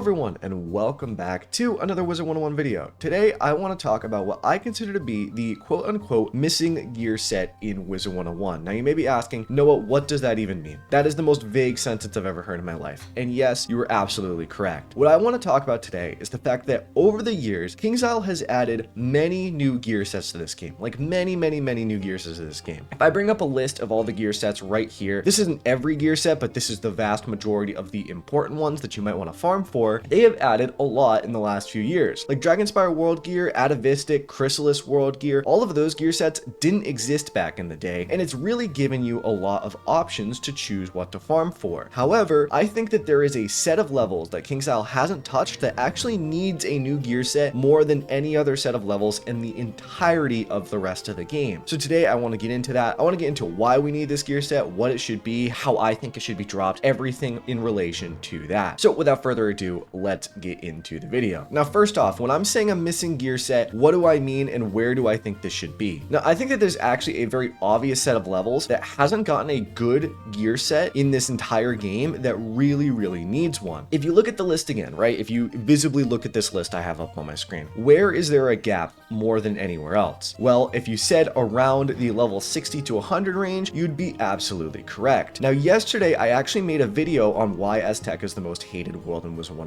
everyone, and welcome back to another Wizard101 video. Today, I want to talk about what I consider to be the quote-unquote missing gear set in Wizard101. Now, you may be asking, Noah, what does that even mean? That is the most vague sentence I've ever heard in my life. And yes, you are absolutely correct. What I want to talk about today is the fact that over the years, Kaiser has added many new gear sets to this game. Like many new gear sets to this game. If I bring up a list of all the gear sets right here, this isn't every gear set, but this is the vast majority of the important ones that you might want to farm for. They have added a lot in the last few years, like Dragonspire World Gear, Atavistic, Chrysalis World Gear. All of those gear sets didn't exist back in the day, and it's really given you a lot of options to choose what to farm for. However, I think that there is a set of levels that Kaiser hasn't touched that actually needs a new gear set more than any other set of levels in the entirety of the rest of the game. So today I want to get into that. I want to get into why we need this gear set, what it should be, how I think it should be dropped, everything in relation to that. So without further ado, let's get into the video. Now, first off, when I'm saying a missing gear set, what do I mean and where do I think this should be? Now, I think that there's actually a very obvious set of levels that hasn't gotten a good gear set in this entire game that really needs one. If you look at the list again, right? If you visibly look at this list I have up on my screen, where is there a gap more than anywhere else? Well, if you said around the level 60 to 100 range, you'd be absolutely correct. Now, yesterday, I actually made a video on why Azteca is the most hated world in Wizard101.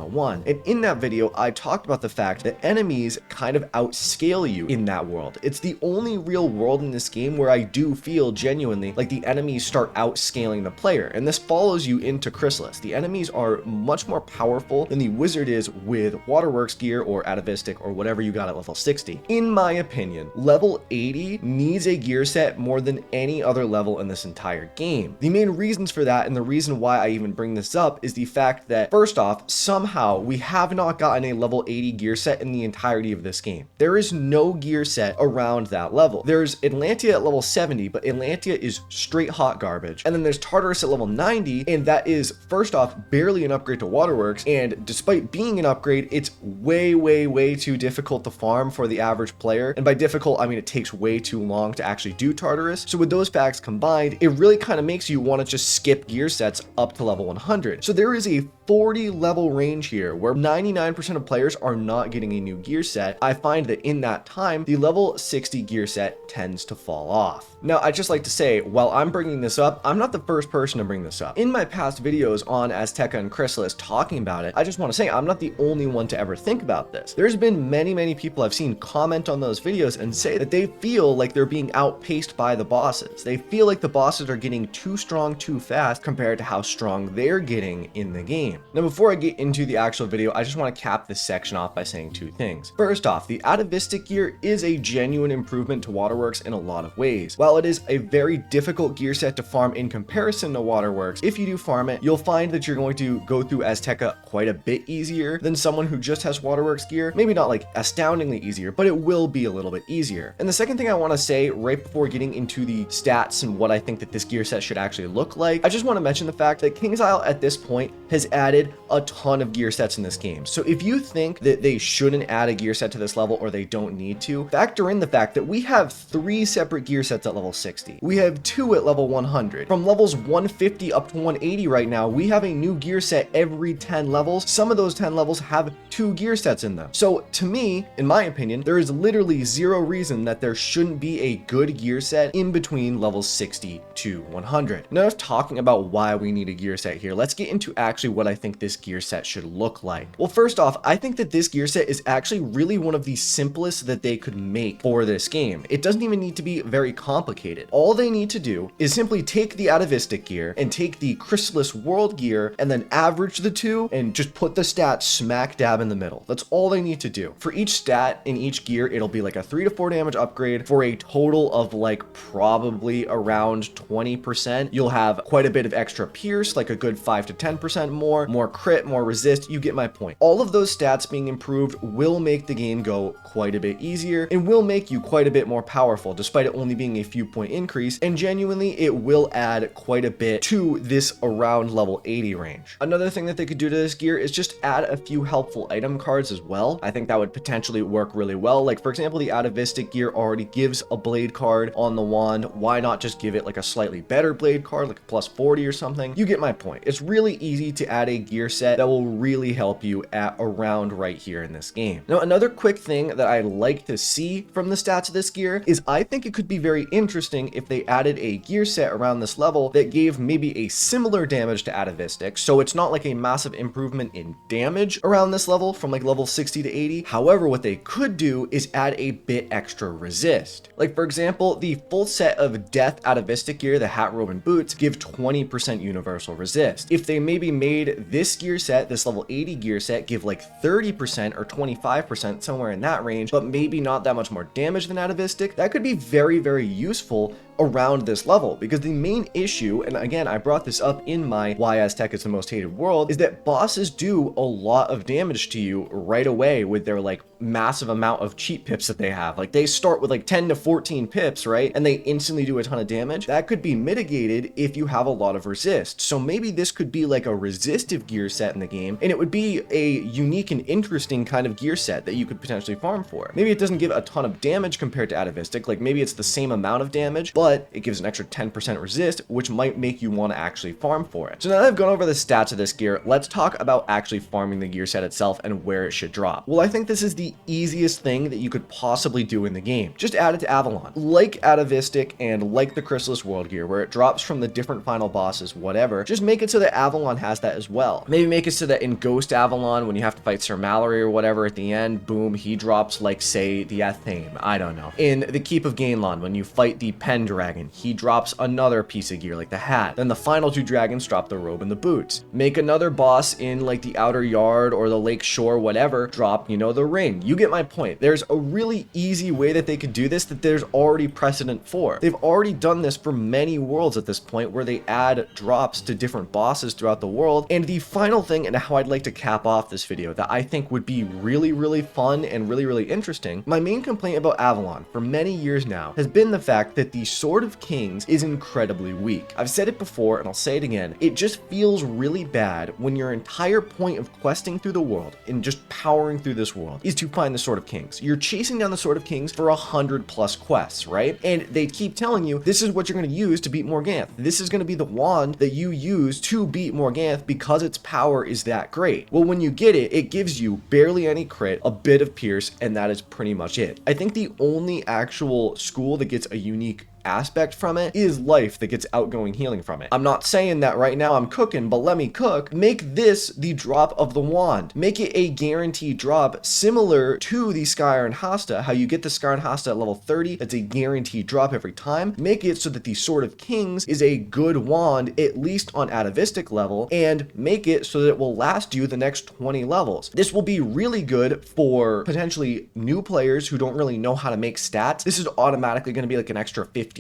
And in that video, I talked about the fact that enemies kind of outscale you in that world. It's the only real world in this game where I do feel genuinely like the enemies start outscaling the player. And this follows you into Chrysalis. The enemies are much more powerful than the wizard is with Waterworks gear or Atavistic or whatever you got at level 60. In my opinion, level 80 needs a gear set more than any other level in this entire game. The main reasons for that, and the reason why I even bring this up, is the fact that first off, somehow we have not gotten a level 80 gear set in the entirety of this game. There is no gear set around that level. There's Atlantia at level 70, but Atlantia is straight hot garbage. And then there's Tartarus at level 90, and that is first off barely an upgrade to Waterworks, and despite being an upgrade, it's way too difficult to farm for the average player. And by difficult, I mean it takes way too long to actually do Tartarus. So with those facts combined, it really kind of makes you want to just skip gear sets up to level 100. So there is a 40 level range here where 99% of players are not getting a new gear set. I find that in that time, the level 60 gear set tends to fall off. Now, I'd just like to say, while I'm bringing this up, I'm not the first person to bring this up. In my past videos on Azteca and Chrysalis talking about it, I just want to say I'm not the only one to ever think about this. There's been many people I've seen comment on those videos and say that they feel like they're being outpaced by the bosses. They feel like the bosses are getting too strong too fast compared to how strong they're getting in the game. Now, before I get into the actual video, I just want to cap this section off by saying two things. First off, the Atavistic gear is a genuine improvement to Waterworks in a lot of ways. While it is a very difficult gear set to farm in comparison to Waterworks, if you do farm it, you'll find that you're going to go through Azteca quite a bit easier than someone who just has Waterworks gear. Maybe not like astoundingly easier, but it will be a little bit easier. And the second thing I want to say right before getting into the stats and what I think that this gear set should actually look like, I just want to mention the fact that Kaiser at this point has added a ton of gear sets in this game. So if you think that they shouldn't add a gear set to this level or they don't need to, factor in the fact that we have 3 separate gear sets at level 60. We have 2 at level 100. From levels 150 up to 180 right now, we have a new gear set every 10 levels. Some of those 10 levels have 2 gear sets in them. So to me, in my opinion, there is literally zero reason that there shouldn't be a good gear set in between levels 60 to 100. Now, talking about why we need a gear set here, let's get into actually what I think this gear set should look like. Well, first off, I think that this gear set is actually really one of the simplest that they could make for this game. It doesn't even need to be very complicated. All they need to do is simply take the Atavistic gear and take the Chrysalis World gear and then average the two and just put the stats smack dab in the middle. That's all they need to do. For each stat in each gear, it'll be like a 3 to 4 damage upgrade for a total of like probably around 20%. You'll have quite a bit of extra pierce, like a good 5 to 10% more crit, more resist. You get my point. All of those stats being improved will make the game go quite a bit easier and will make you quite a bit more powerful, despite it only being a few point increase. And genuinely, it will add quite a bit to this around level 80 range. Another thing that they could do to this gear is just add a few helpful item cards as well. I think that would potentially work really well. Like, for example, the Atavistic gear already gives a blade card on the wand. Why not just give it like a slightly better blade card, like a +40 or something? You get my point. It's really easy to add a a gear set that will really help you at around right here in this game. Now, another quick thing that I like to see from the stats of this gear is I think it could be very interesting if they added a gear set around this level that gave maybe a similar damage to Atavistic, so it's not like a massive improvement in damage around this level from like level 60 to 80. However, what they could do is add a bit extra resist. Like for example, the full set of Death Atavistic gear, the hat, robe, and boots, give 20% universal resist. If they maybe made this gear set, this level 80 gear set, give like 30% or 25%, somewhere in that range, but maybe not that much more damage than Atavistic, that could be very, very useful around this level, because the main issue, and again I brought this up in my Why Aztec is the Most Hated World, is that bosses do a lot of damage to you right away with their like massive amount of cheat pips that they have. Like they start with like 10 to 14 pips, right, and they instantly do a ton of damage. That could be mitigated if you have a lot of resist. So maybe this could be like a resistive gear set in the game, and it would be a unique and interesting kind of gear set that you could potentially farm for. Maybe it doesn't give a ton of damage compared to Atavistic, like maybe it's the same amount of damage, but it gives an extra 10% resist, which might make you want to actually farm for it. So now that I've gone over the stats of this gear, let's talk about actually farming the gear set itself and where it should drop. Well, I think this is the easiest thing that you could possibly do in the game. Just add it to Avalon. Like Atavistic and like the Chrysalis World gear, where it drops from the different final bosses, whatever, just make it so that Avalon has that as well. Maybe make it so that in Ghost Avalon, when you have to fight Sir Mallory or whatever at the end, boom, he drops like, say, the Athame, I don't know. In the Keep of Gainlon, when you fight the Pendragon, he drops another piece of gear like the hat. Then the final two dragons drop the robe and the boots. Make another boss in like the Outer Yard or the Lake Shore, whatever, drop, you know, the ring. You get my point. There's a really easy way that they could do this that there's already precedent for. They've already done this for many worlds at this point, where they add drops to different bosses throughout the world. And the final thing, and how I'd like to cap off this video, that I think would be really, really fun and really, really interesting, my main complaint about Avalon for many years now has been the fact that the Sword of Kings is incredibly weak. I've said it before and I'll say it again. It just feels really bad when your entire point of questing through the world and just powering through this world is to find the Sword of Kings. You're chasing down the Sword of Kings for 100+ quests, right? And they keep telling you this is what you're going to use to beat Morganth. This is going to be the wand that you use to beat Morganth because its power is that great. Well, when you get it, it gives you barely any crit, a bit of pierce, and that is pretty much it. I think the only actual school that gets a unique aspect from it is life that gets outgoing healing from it. I'm not saying that right now I'm cooking, but let me cook. Make this the drop of the wand. Make it a guaranteed drop similar to the Skyr and Hasta, how you get the Skyr and Hasta at level 30. That's a guaranteed drop every time. Make it so that the Sword of Kings is a good wand, at least on Atavistic level, and make it so that it will last you the next 20 levels. This will be really good for potentially new players who don't really know how to make stats. This is automatically going to be like an extra 15%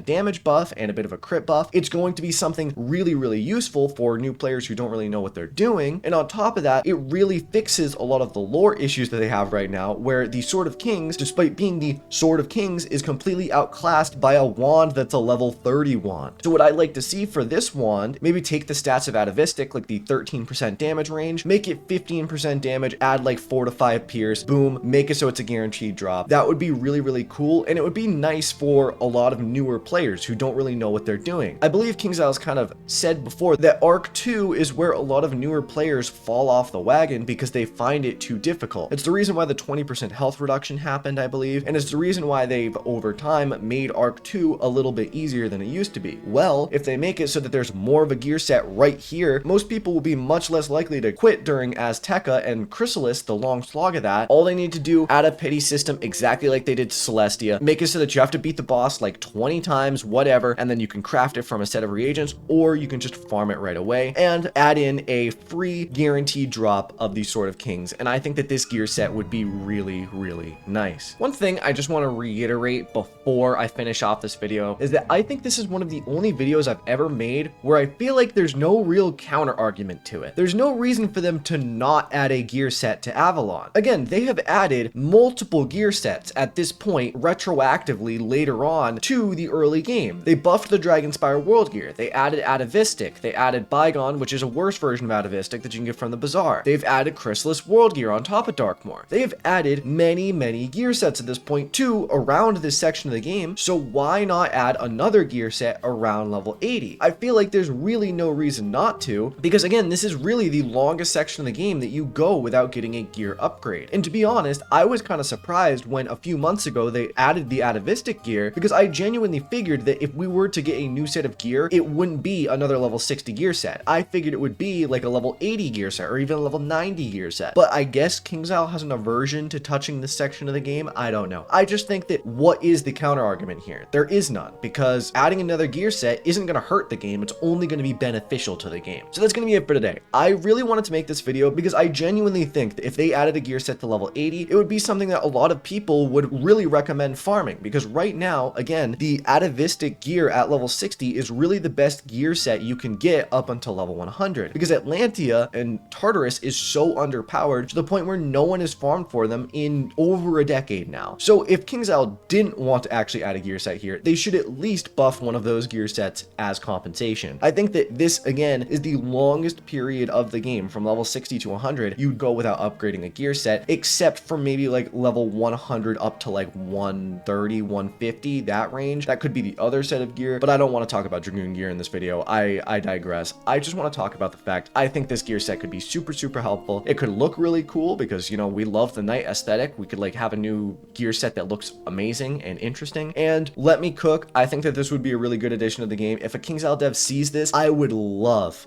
damage buff and a bit of a crit buff. It's going to be something really, really useful for new players who don't really know what they're doing. And on top of that, it really fixes a lot of the lore issues that they have right now, where the Sword of Kings, despite being the Sword of Kings, is completely outclassed by a wand that's a level 30 wand. So what I'd like to see for this wand, maybe take the stats of Atavistic, like the 13% damage range, make it 15% damage, add like 4 to 5 pierce, boom, make it so it's a guaranteed drop. That would be really, really cool, and it would be nice for a lot of newer players who don't really know what they're doing. I believe KingsIsle's kind of said before that Arc 2 is where a lot of newer players fall off the wagon because they find it too difficult. It's the reason why the 20% health reduction happened, I believe, and it's the reason why they've over time made Arc 2 a little bit easier than it used to be. Well, if they make it so that there's more of a gear set right here, most people will be much less likely to quit during Azteca and Chrysalis, the long slog of that. All they need to do, add a pity system exactly like they did to Celestia, make it so that you have to beat the boss like 20 times, whatever, and then you can craft it from a set of reagents, or you can just farm it right away and add in a free guaranteed drop of the Sword of Kings. And I think that this gear set would be really, really nice. One thing I just want to reiterate before I finish off this video is that I think this is one of the only videos I've ever made where I feel like there's no real counter argument to it. There's no reason for them to not add a gear set to Avalon. Again, they have added multiple gear sets at this point retroactively later on to to the early game. They buffed the Dragonspire World Gear. They added Atavistic. They added Bygone, which is a worse version of Atavistic that you can get from the Bazaar. They've added Chrysalis World Gear on top of Darkmoor. They have added many gear sets at this point too around this section of the game, so why not add another gear set around level 80? I feel like there's really no reason not to, because again, this is really the longest section of the game that you go without getting a gear upgrade. And to be honest, I was kind of surprised when a few months ago they added the Atavistic gear, because I genuinely figured that if we were to get a new set of gear, it wouldn't be another level 60 gear set. I figured it would be like a level 80 gear set or even a level 90 gear set. But I guess KingsIsle has an aversion to touching this section of the game. I don't know. I just think that what is the counter argument here? There is none, because adding another gear set isn't going to hurt the game. It's only going to be beneficial to the game. So that's going to be it for today. I really wanted to make this video because I genuinely think that if they added a gear set to level 80, it would be something that a lot of people would really recommend farming, because right now, again, the Atavistic gear at level 60 is really the best gear set you can get up until level 100, because Atlantia and Tartarus is so underpowered to the point where no one has farmed for them in over a decade now. So if KingsIsle didn't want to actually add a gear set here, they should at least buff one of those gear sets as compensation. I think that this, again, is the longest period of the game. From level 60 to 100, you'd go without upgrading a gear set, except for maybe like level 100 up to like 130, 150, that range. That could be the other set of gear, but I don't want to talk about Dragoon gear in this video. I digress. I just want to talk about the fact I think this gear set could be super helpful. It could look really cool because, you know, we love the knight aesthetic. We could like have a new gear set that looks amazing and interesting. And let me cook, I think that this would be a really good addition to the game. If a KingsIsle dev sees this, I would love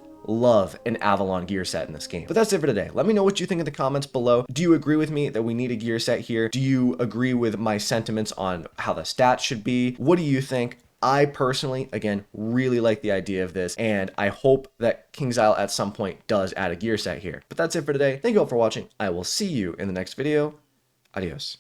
an Avalon gear set in this game. But that's it for today. Let me know what you think in the comments below. Do you agree with me that we need a gear set here? Do you agree with my sentiments on how the stats should be? What do you think? I personally, again, really like the idea of this, and I hope that KingsIsle at some point does add a gear set here. But that's it for today. Thank you all for watching. I will see you in the next video. Adios.